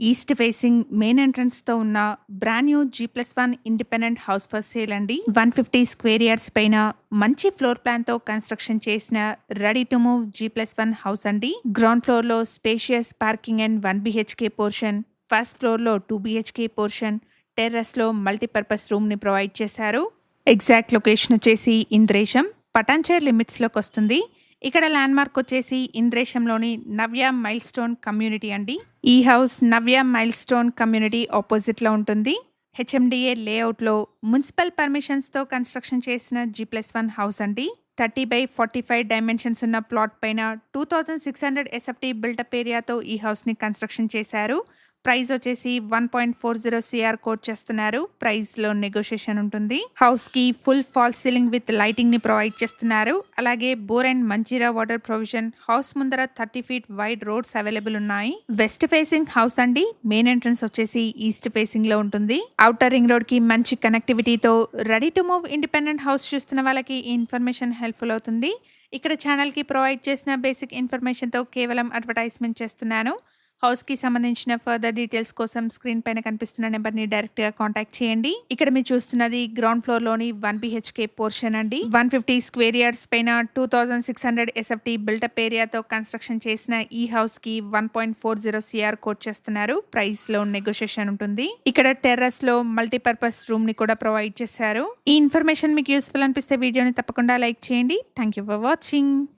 East facing main entrance తో ఉన్న brand new G+1 independent house for sale అండి. 150 square yards పైన మంచి ఫ్లోర్ ప్లాన్ తో కన్స్ట్రక్షన్ చేసిన ready to move G+1 house అండి. గ్రౌండ్ ఫ్లోర్ లో spacious parking and 1 BHK portion, first floor లో 2 BHK పోర్షన్, టెర్రస్ లో మల్టీపర్పస్ రూమ్ ని ప్రొవైడ్ చేశారు. ఎగ్జాక్ట్ లొకేషన్ వచ్చేసి ఇంద్రేశం, పటాన్చేర్ లిమిట్స్ లోకి వస్తుంది. ఇక్కడ ల్యాండ్ మార్క్ వచ్చేసి ఇంద్రేశంలోని నవ్య మైల్ స్టోన్ కమ్యూనిటీ అండి. ఈ హౌస్ నవ్య మైల్ స్టోన్ కమ్యూనిటీ ఆపోజిట్ లో ఉంటుంది. HMDA లేఅవుట్ లో మున్సిపల్ పర్మిషన్స్ తో కన్స్ట్రక్షన్ చేసిన G+1 హౌస్ అండి. 30/45 డైమెన్షన్స్ ఉన్న ప్లాట్ పైన 2600 SFT బిల్టప్ ఏరియాతో ఈ హౌస్ ని కన్స్ట్రక్షన్ చేశారు. ప్రైస్ వచ్చేసి 1.40 CR కోట్ చేస్తున్నారు. ప్రైస్ లో నెగోషియేషన్ ఉంటుంది. హౌస్ కి full fall ceiling with lighting ని ప్రొవైడ్ చేస్తున్నారు. అలాగే bore and Manjira water provision, house ముందర 30 feet వైడ్ రోడ్స్ అవైలబుల్ ఉన్నాయి. వెస్ట్ ఫేసింగ్ హౌస్ అండి. మెయిన్ ఎంట్రన్స్ వచ్చేసి ఈస్ట్ ఫేసింగ్ లో ఉంటుంది. ఔటర్ రింగ్ రోడ్ కి మంచి కనెక్టివిటీతో ready to move independent house చూస్తున్న వాళ్ళకి ఈ ఇన్ఫర్మేషన్ హెల్ప్ఫుల్ అవుతుంది. ఇక్కడ ఛానల్ కి ప్రొవైడ్ చేసిన బేసిక్ ఇన్ఫర్మేషన్ తో కేవలం అడ్వర్టైజ్మెంట్ చేస్తున్నాను. హౌస్ కి సంబంధించిన ఫర్దర్ డీటెయిల్స్ కోసం స్క్రీన్ పైన కనిపిస్తున్న నెంబర్ ని డైరెక్ట్ గా కాంటాక్ట్ చేయండి. ఇక్కడ మీరు చూస్తున్నది గ్రౌండ్ ఫ్లోర్ లోని 1 BHK పోర్షన్ అండి. 150 స్క్వేర్ యార్డ్స్ పైన 2600 SFT బిల్టప్ ఏరియాతో కన్స్ట్రక్షన్ చేసిన ఈ హౌస్ కి 1.40 CR కోట్ చేస్తున్నారు. ప్రైస్ లో నెగోషియేషన్ ఉంటుంది. ఇక్కడ టెర్రస్ లో మల్టీపర్పస్ రూమ్ ని కూడా ప్రొవైడ్ చేశారు. ఈ ఇన్ఫర్మేషన్ మీకు యూస్ఫుల్ అనిపిస్తే వీడియోని తప్పకుండా లైక్ చేయండి. Thank you for watching.